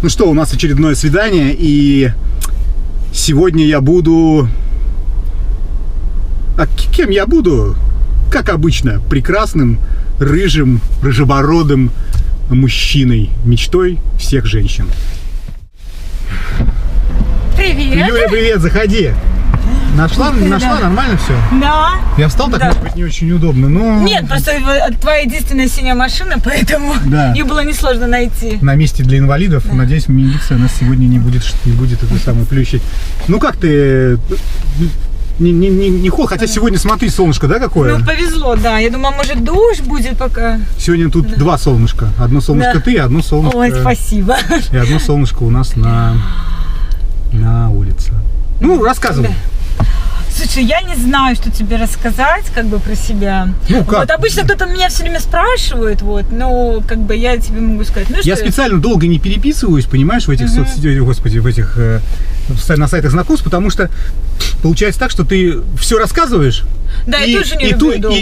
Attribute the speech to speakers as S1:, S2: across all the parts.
S1: Ну что, у нас очередное свидание, и сегодня я буду... А кем я буду? Как обычно, прекрасным, рыжим, рыжебородым мужчиной, мечтой всех женщин.
S2: Привет!
S1: Юля, привет, заходи! Нашла нормально все?
S2: Да.
S1: Я встал, так, может быть, не очень удобно, но...
S2: Нет, просто твоя единственная синяя машина, поэтому ее было несложно найти.
S1: На месте для инвалидов. Да. Надеюсь, милиция нас сегодня не будет это самое плющить. Ну как ты... Не холод, хотя сегодня, смотри, солнышко, да, какое?
S2: Ну, повезло, да. Я думала, может, дождь будет пока.
S1: Сегодня тут два солнышка. Одно солнышко ты, одно солнышко...
S2: Ой, спасибо.
S1: И одно солнышко у нас на улице. Ну, рассказывай.
S2: Слушай, я не знаю, что тебе рассказать, как бы, про себя.
S1: Ну, как?
S2: Вот обычно кто-то меня все время спрашивает, вот, но, как бы, я тебе могу сказать. Ну,
S1: я специально долго не переписываюсь, понимаешь, в этих соцсетях, господи, в этих, на сайтах знакомств, потому что получается так, что ты все рассказываешь.
S2: Да, я тоже не люблю долго.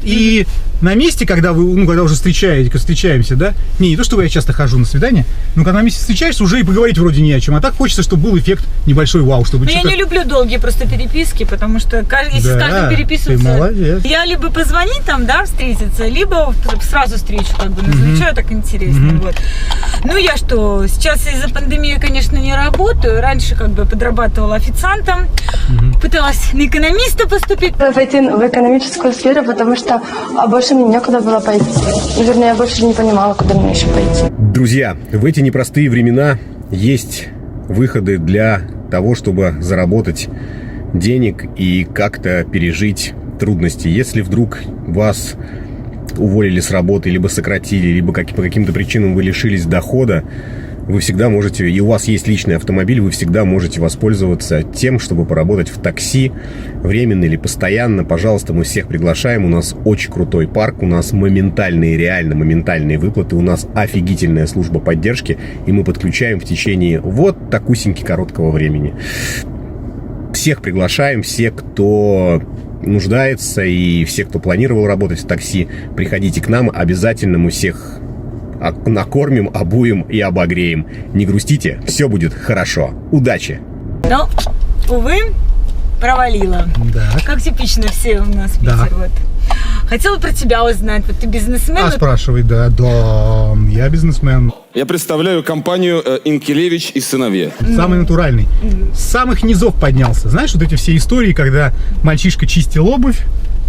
S1: И на месте, когда вы, когда уже встречаемся, да, не то, что я часто хожу на свидание, но когда на месте встречаешься, уже и поговорить вроде не о чем, а так хочется, чтобы был эффект небольшой вау, чтобы.
S2: Но я не люблю долгие просто переписки, потому что если с каждым переписываться,
S1: ты молодец.
S2: Я либо позвонить там, да, встретиться, либо сразу встречу, как бы, назначаю, так интересно, вот. Ну, я что, сейчас из-за пандемии, конечно, не работаю, раньше, как бы, подрабатывала официантом, пыталась на экономиста поступить.
S3: Пойти в экономическую сферу, потому что больше мне некуда было пойти. Вернее, я больше не понимала, куда мне еще пойти.
S4: Друзья, в эти непростые времена есть выходы для того, чтобы заработать денег и как-то пережить трудности. Если вдруг вас уволили с работы, либо сократили, либо по каким-то причинам вы лишились дохода, вы всегда можете, и у вас есть личный автомобиль, вы всегда можете воспользоваться тем, чтобы поработать в такси, временно или постоянно. Пожалуйста, мы всех приглашаем. У нас очень крутой парк, у нас реально моментальные выплаты, у нас офигительная служба поддержки, и мы подключаем в течение вот такусеньки короткого времени. Всех приглашаем, все, кто нуждается, и все, кто планировал работать в такси, приходите к нам, обязательно мы всех накормим, обуем и обогреем. Не грустите, все будет хорошо. Удачи!
S2: Но, увы, провалила.
S1: Да.
S2: Как типично все у нас в Питере.
S1: Да.
S2: Вот. Хотела про тебя узнать. Вот ты бизнесмен.
S1: Спрашивай, да, я бизнесмен.
S5: Я представляю компанию Инкелевич и сыновья.
S1: Самый натуральный. С самых низов поднялся. Знаешь, вот эти все истории, когда мальчишка чистил обувь,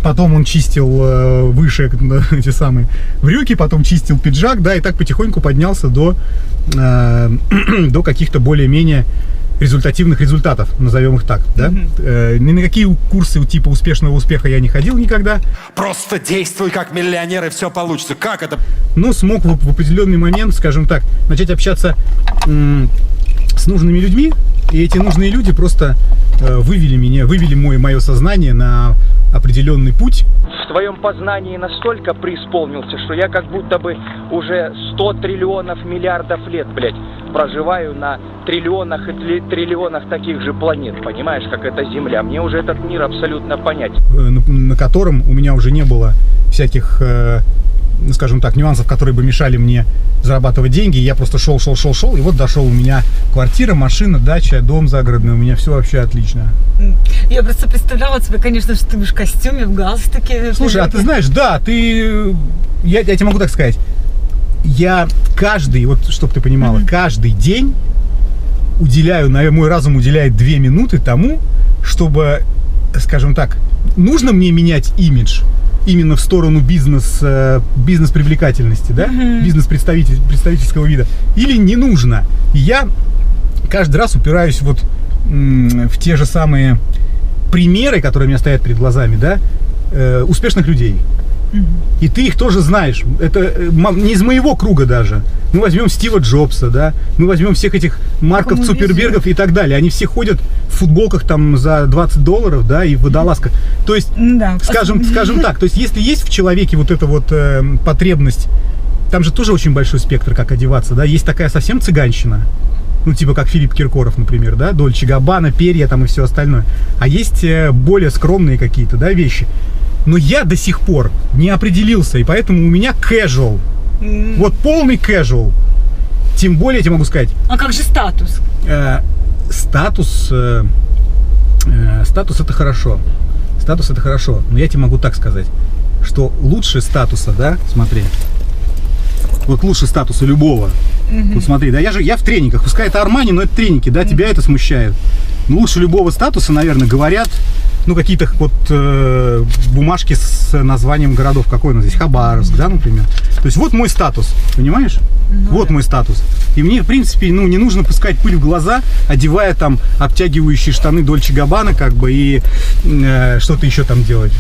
S1: потом он чистил выше эти самые брюки, потом чистил пиджак, да, и так потихоньку поднялся до каких-то более-менее результативных результатов, назовем их так, да. Ни на какие курсы типа успешного успеха я не ходил никогда.
S6: Просто действуй как миллионер, и все получится. Как это?
S1: Но смог в определенный момент, скажем так, начать общаться с нужными людьми, и эти нужные люди просто вывели мое сознание на определенный путь.
S7: В твоем познании настолько преисполнился, что я как будто бы уже 100 триллионов миллиардов лет, блядь, проживаю на триллионах и триллионах таких же планет, понимаешь, как эта Земля. Мне уже этот мир абсолютно понятен.
S1: На котором у меня уже не было всяких, скажем так, нюансов, которые бы мешали мне зарабатывать деньги. Я просто шел, и вот дошел. У меня квартира, машина, дача, дом загородный. У меня все вообще отлично.
S2: Я просто представляла тебе, конечно, что ты будешь в костюме, в галстуке.
S1: Слушай, а ты знаешь, да, я тебе могу так сказать. Я каждый, вот чтобы ты понимала, каждый день мой разум уделяет 2 минуты тому, чтобы, скажем так, нужно мне менять имидж именно в сторону бизнес-привлекательности, да, бизнес-представительского вида, или не нужно. И я каждый раз упираюсь вот в те же самые примеры, которые у меня стоят перед глазами, да, успешных людей. И ты их тоже знаешь. Это не из моего круга даже. Мы возьмем Стива Джобса, да, мы возьмем всех этих Марков Цукербергов и так далее. Они все ходят в футболках там за $20, да, и в водолазках. То есть, скажем так, то есть, если есть в человеке вот эта вот потребность, там же тоже очень большой спектр, как одеваться, да, есть такая совсем цыганщина. Ну, типа как Филипп Киркоров, например, да, Дольче Габбана, перья там и все остальное. А есть более скромные какие-то, да, вещи. Но я до сих пор не определился, и поэтому у меня casual. Вот полный casual. Тем более, я тебе могу сказать,
S2: А как же статус?
S1: статус это хорошо. Статус это хорошо. Но я тебе могу так сказать, что лучше статуса, да, смотри. Вот лучше статуса любого. Вот смотри, да, я в трениках. Пускай это Армани, но это треники, да, тебя это смущает. Но лучше любого статуса, наверное, говорят, ну, какие-то вот бумажки с названием городов. Какой у нас здесь? Хабаровск, да, например. То есть вот мой статус, понимаешь? Вот мой статус. И мне, в принципе, ну, не нужно пускать пыль в глаза, одевая там обтягивающие штаны Дольче Габбана, как бы, и что-то еще там делать.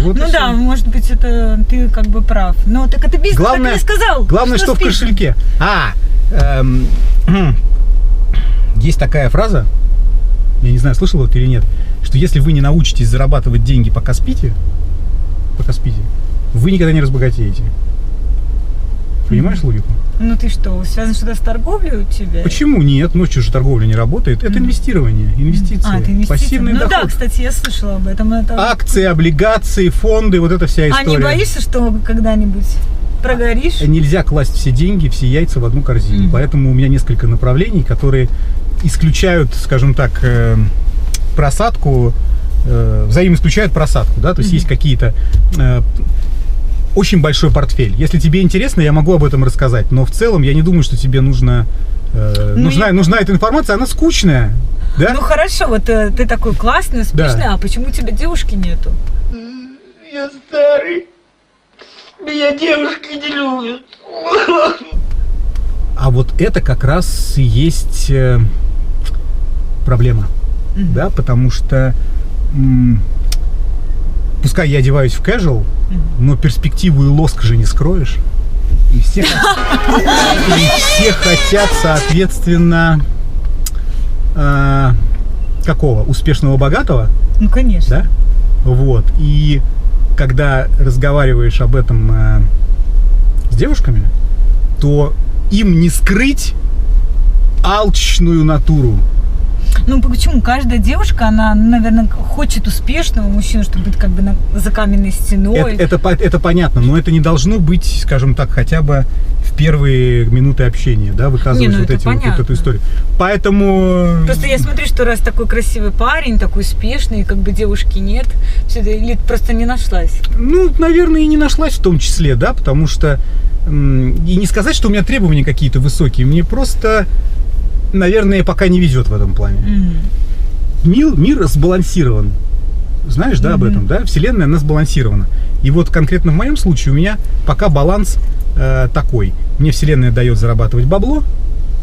S1: Вот
S2: Ну да, может быть, это ты как бы прав. Но так это бизнес,
S1: главное,
S2: так и не сказал.
S1: Главное, что в кошельке. Есть такая фраза, я не знаю, слышал это или нет, что если вы не научитесь зарабатывать деньги, пока спите, вы никогда не разбогатеете. Понимаешь логику?
S2: Ну ты что, связано что-то с торговлей у тебя?
S1: Почему нет? Ночью же торговля не работает. Это инвестирование, инвестиции.
S2: Это инвестиции.
S1: Пассивный
S2: Ну
S1: доход.
S2: да, кстати, я слышала об этом. Это...
S1: Акции, облигации, фонды, вот эта вся история.
S2: А не боишься, что когда-нибудь прогоришь?
S1: Нельзя класть все деньги, все яйца в одну корзину. Поэтому у меня несколько направлений, которые исключают, скажем так, просадку, взаимоисключают просадку, да, то есть есть какие-то очень большой портфель. Если тебе интересно, я могу об этом рассказать, но в целом я не думаю, что тебе нужна нужна эта информация, она скучная, да?
S2: Ну хорошо, вот ты такой классный, успешный, а почему у тебя девушки нету?
S8: Я старый, меня девушки не любят.
S1: А вот это как раз и есть проблема, да, потому что пускай я одеваюсь в casual, но перспективу и лоск же не скроешь. И все хотят, соответственно, какого? Успешного, богатого?
S2: Ну, конечно.
S1: Да? Вот. И когда разговариваешь об этом с девушками, то им не скрыть алчную натуру.
S2: Ну почему? Каждая девушка, она, наверное, хочет успешного мужчину, чтобы быть как бы за каменной стеной.
S1: Это понятно, но это не должно быть, скажем так, хотя бы в первые минуты общения, да, выказывать вот эту историю. Поэтому...
S2: Просто я смотрю, что раз такой красивый парень, такой успешный, как бы девушки нет, все это, или просто не нашлась?
S1: Ну, наверное, и не нашлась в том числе, да, потому что... И не сказать, что у меня требования какие-то высокие, мне просто... Наверное, пока не везет в этом плане. Мир сбалансирован. Знаешь, да, об этом, да? Вселенная, она сбалансирована. И вот конкретно в моем случае у меня пока баланс такой. Мне Вселенная дает зарабатывать бабло,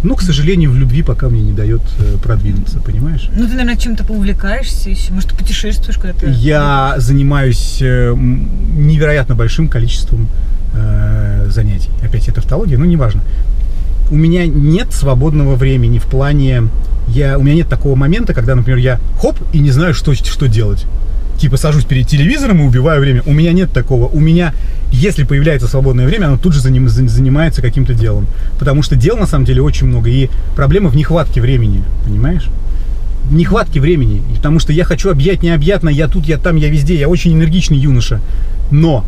S1: но, к сожалению, в любви пока мне не дает продвинуться, понимаешь?
S2: Ну, ты, наверное, чем-то поувлекаешься еще. Может, ты путешествуешь когда-то?
S1: Я занимаюсь невероятно большим количеством занятий. Опять это тавтология, но неважно. У меня нет свободного времени в плане... У меня нет такого момента, когда, например, я хоп, и не знаю, что делать. Типа сажусь перед телевизором и убиваю время. У меня нет такого. У меня, если появляется свободное время, оно тут же занимается каким-то делом. Потому что дел, на самом деле, очень много. И проблема в нехватке времени, понимаешь? В нехватке времени. Потому что я хочу объять необъятно. Я тут, я там, я везде. Я очень энергичный юноша. Но...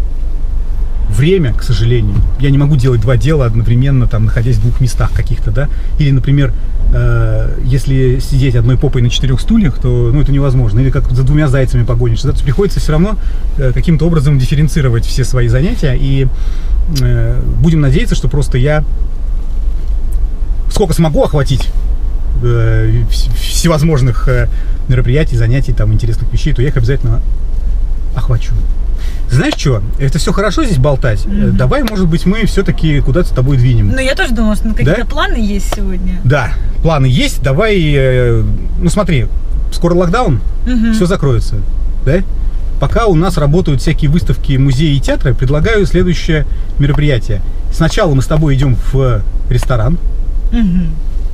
S1: Время, к сожалению, я не могу делать два дела одновременно, там, находясь в двух местах каких-то, да. Или, например, если сидеть одной попой на 4 стульях, то это невозможно. Или как за 2 зайцами погонишься. Да? То есть приходится все равно каким-то образом дифференцировать все свои занятия. И будем надеяться, что просто я сколько смогу охватить всевозможных мероприятий, занятий, там, интересных вещей, то я их обязательно охвачу. Знаешь что, это все хорошо здесь болтать. Давай, может быть, мы все-таки куда-то с тобой двинем.
S2: Ну, я тоже думала, что какие-то планы есть сегодня. Да,
S1: планы есть. Давай, смотри, скоро локдаун, все закроется, да? Пока у нас работают всякие выставки, музеи и театры, предлагаю следующее мероприятие. Сначала мы с тобой идем в ресторан.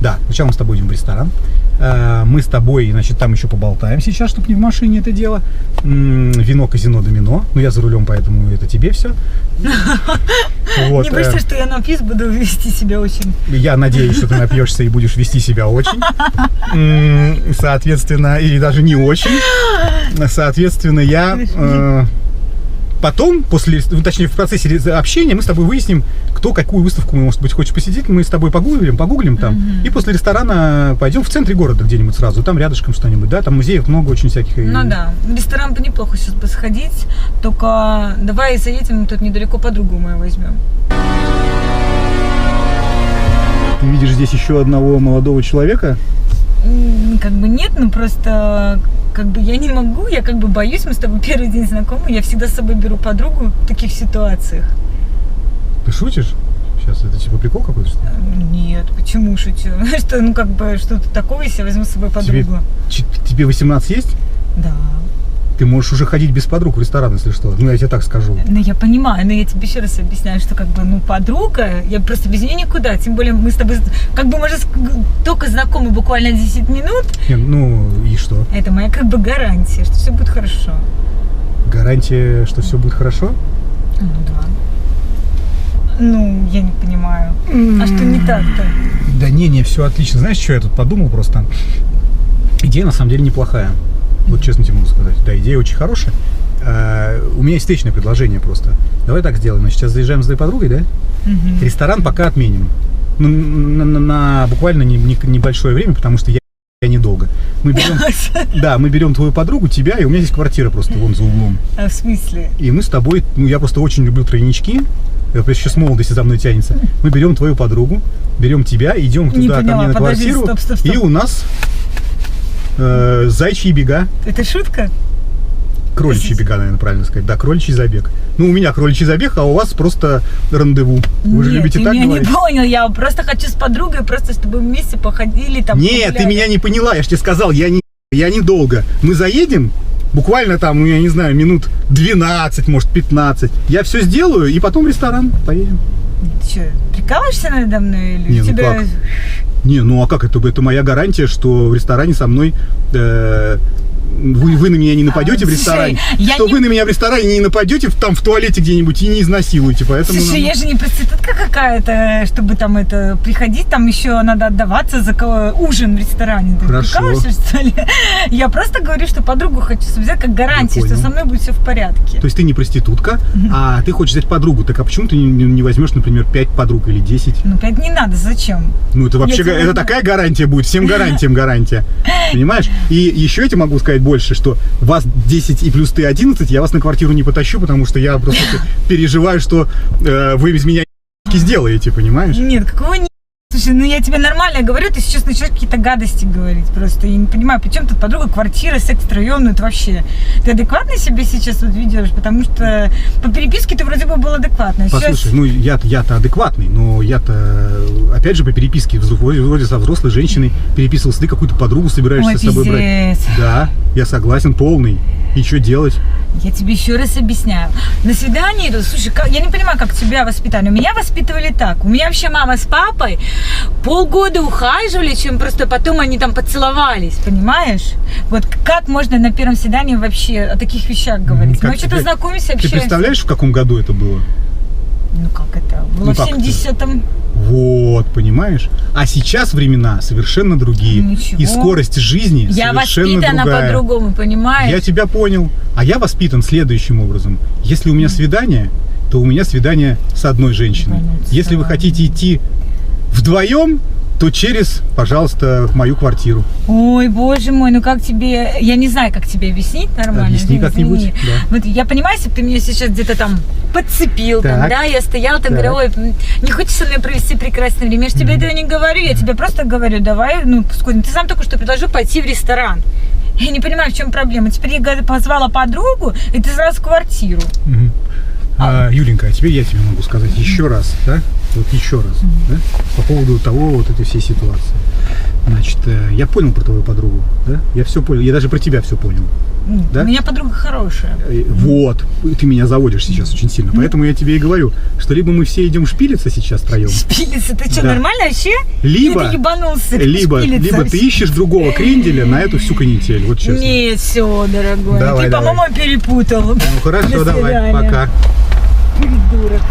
S1: Да, сначала мы с тобой идем в ресторан. Мы с тобой, значит, там еще поболтаем сейчас, чтобы не в машине это дело. Вино, казино, домино. Ну, я за рулем, поэтому это тебе все.
S2: Не боишься, что я напьюсь, буду вести себя очень...
S1: Я надеюсь, что ты напьешься и будешь вести себя очень. Соответственно, или даже не очень. Соответственно, я потом, точнее, в процессе общения мы с тобой выясним, кто какую выставку, может быть, хочет посетить. Мы с тобой погуглим там. И после ресторана пойдем в центре города где-нибудь сразу. Там рядышком что-нибудь, да? Там музеев много очень всяких.
S2: Ну да, в ресторан бы неплохо сейчас бы сходить. Только давай заедем, тут недалеко подругу мою возьмем.
S1: Ты видишь здесь еще одного молодого человека?
S2: Как бы нет, ну просто как бы я не могу, я как бы боюсь, мы с тобой первый день знакомы, я всегда с собой беру подругу в таких ситуациях.
S1: Ты шутишь? Сейчас это типа прикол какой-то, что ли?
S2: Нет, почему шучу? Что, ну как бы что-то такое, если я возьму с собой подругу.
S1: Тебе 18 есть?
S2: Да.
S1: Ты можешь уже ходить без подруг в ресторан, если что. Ну, я тебе так скажу.
S2: Ну, я понимаю, но я тебе еще раз объясняю, что как бы, ну, подруга, я просто без нее никуда. Тем более мы с тобой, как бы, может, только знакомы буквально 10 минут.
S1: Ну, и что?
S2: Это моя как бы гарантия, что все будет хорошо.
S1: Гарантия, что все будет хорошо?
S2: Ну, да. Ну, я не понимаю. А что не так-то?
S1: Да не, все отлично. Знаешь, что я тут подумал просто? Идея на самом деле неплохая. Вот честно тебе могу сказать. Да, идея очень хорошая. У меня есть встречное предложение просто. Давай так сделаем. Мы сейчас заезжаем с твоей подругой, да?
S2: Угу.
S1: Ресторан пока отменим. Ну, на буквально небольшое время, потому что я недолго. Мы берем, да, мы берем твою подругу, тебя, и у меня здесь квартира просто вон за углом.
S2: А в смысле?
S1: И мы с тобой, ну я просто очень люблю тройнички. Это еще с молодости за мной тянется. Мы берем твою подругу, берем тебя, идем туда, ко мне на квартиру.
S2: Стоп.
S1: И у нас зайчьи бега.
S2: Это шутка?
S1: Кроличьи бега, наверное, правильно сказать. Да, кроличий забег. Ну, у меня кроличий забег, а у вас просто рандеву. Вы же любите так говорить?
S2: Нет, я не понял. Я просто хочу с подругой, просто чтобы вместе походили там.
S1: Нет, ты меня не поняла. Я же тебе сказал, я недолго. Мы заедем, буквально там, ну, я не знаю, минут 12, может, 15. Я все сделаю, и потом в ресторан поедем.
S2: Ты что, прикалываешься надо мной? Или
S1: не, ну
S2: тебя...
S1: как? Не, ну а как это? Это моя гарантия, что в ресторане со мной вы на меня не нападете в ресторане. Вы на меня в ресторане не нападете там в туалете где-нибудь и не изнасилуете. Поэтому
S2: слушай, я же не проститутка какая-то, чтобы там это приходить, там еще надо отдаваться за ужин в ресторане. Ты прикалываешься, что ли? Я просто говорю, что подругу хочу взять как гарантию, что со мной будет все в порядке.
S1: То есть ты не проститутка, а ты хочешь взять подругу. Так а почему ты не возьмешь, например, 5 подруг или 10?
S2: Ну 5 не надо, зачем?
S1: Ну это вообще, это такая гарантия будет, всем гарантиям гарантия. Понимаешь? И еще я тебе могу сказать больше, что вас 10 и плюс ты 11, я вас на квартиру не потащу, потому что я просто переживаю, что вы из меня сделаете, понимаешь?
S2: Нет, какого не... Слушай, ну я тебе нормально говорю, ты сейчас начнешь какие-то гадости говорить. Просто я не понимаю, при чем тут подруга, квартира, секс-район, ну это вообще... Ты адекватно себе сейчас вот ведешь? Потому что по переписке ты вроде бы был адекватный.
S1: Послушай, сейчас... ну я-то адекватный, но я-то, опять же, по переписке вроде со взрослой женщиной переписывался, ты какую-то подругу собираешься с собой брать. Да, я согласен, полный. И что делать?
S2: Я тебе еще раз объясняю. На свидание иду. Слушай, я не понимаю, как тебя воспитали. Меня воспитывали так. У меня вообще мама с папой полгода ухаживали, чем просто потом они там поцеловались. Понимаешь? Вот как можно на первом свидании вообще о таких вещах говорить? Мы что-то знакомимся, общаемся.
S1: Ты представляешь, в каком году это было?
S2: Ну как это? Было в 70-м.
S1: Вот, понимаешь? А сейчас времена совершенно другие.
S2: Ничего.
S1: И скорость жизни
S2: я
S1: совершенно другая.
S2: Я воспитана по-другому, понимаешь?
S1: Я тебя понял. А я воспитан следующим образом. Если у меня свидание, то у меня свидание с одной женщиной. Если вы хотите идти вдвоем, то через, пожалуйста, мою квартиру.
S2: Ой, боже мой, ну как тебе... Я не знаю, как тебе объяснить нормально.
S1: Объясни как-нибудь. Да.
S2: Вот я понимаю, если бы ты меня сейчас где-то там подцепил, там, да, я стояла, там, говорю, ой, не хочешь со мной провести прекрасное время? Я же тебе этого не говорю, я тебе просто говорю, давай, ну, ты сам только что предложил пойти в ресторан. Я не понимаю, в чем проблема. Теперь я позвала подругу, и ты сразу в квартиру.
S1: Юленька, а теперь я тебе могу сказать еще раз, да? Вот еще раз, да? По поводу того, вот этой всей ситуации. Значит, я понял про твою подругу, да? Я все понял, я даже про тебя все понял. Да?
S2: У меня подруга хорошая.
S1: Вот, ты меня заводишь сейчас очень сильно. Поэтому я тебе и говорю, что либо мы все идем шпилиться сейчас втроем.
S2: Шпилиться? Ты что, нормально вообще?
S1: Либо,
S2: ты ебанулся,
S1: либо ты ищешь другого кренделя на эту всю канитель. Вот честно.
S2: Нет, все, дорогой.
S1: Давай,
S2: ты, по-моему, перепутал.
S1: Ну хорошо, давай, пока.
S2: Придурок.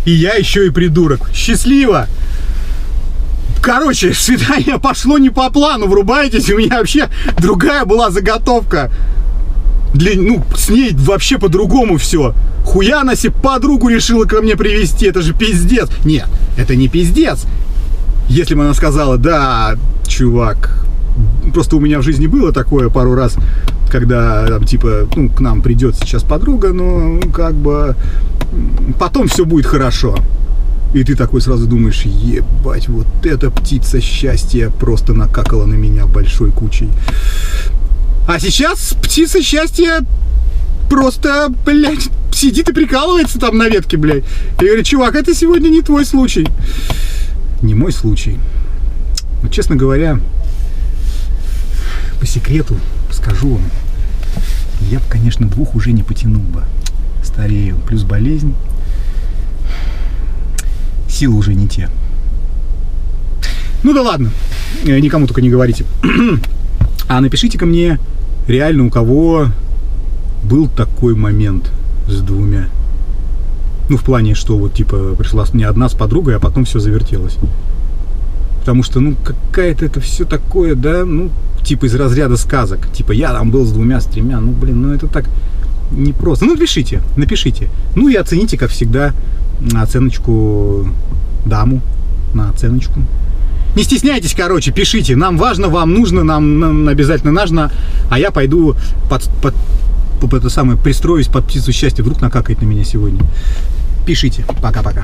S1: И я еще и придурок. Счастливо! Короче, свидание пошло не по плану, врубаетесь, у меня вообще другая была заготовка. с ней вообще по-другому все. Хуя она себе подругу решила ко мне привезти, это же пиздец. Нет, это не пиздец. Если бы она сказала, да, чувак, просто у меня в жизни было такое пару раз, когда там, типа, к нам придет сейчас подруга, но как бы потом все будет хорошо. И ты такой сразу думаешь, ебать, вот эта птица счастья просто накакала на меня большой кучей. А сейчас птица счастья просто, блядь, сидит и прикалывается там на ветке, блядь. И говорит, чувак, это сегодня не твой случай. Не мой случай. Вот, честно говоря, по секрету скажу вам, я бы, конечно, 2 уже не потянул бы. Старею, плюс болезнь. Силы уже не те. Ну да ладно, никому только не говорите. А напишите-ка мне, реально, у кого был такой момент с 2. Ну, в плане, что вот, типа, пришла не одна с подругой, а потом все завертелось. Потому что, какая-то это все такое, да, типа из разряда сказок. Типа, я там был с 2, с 3, это так непросто. Напишите. Ну и оцените, как всегда, оценочку даму, на оценочку. Не стесняйтесь, короче, пишите. Нам важно, вам нужно, нам обязательно нужно. А я пойду пристроюсь под птицу счастья. Вдруг накакает на меня сегодня. Пишите. Пока-пока.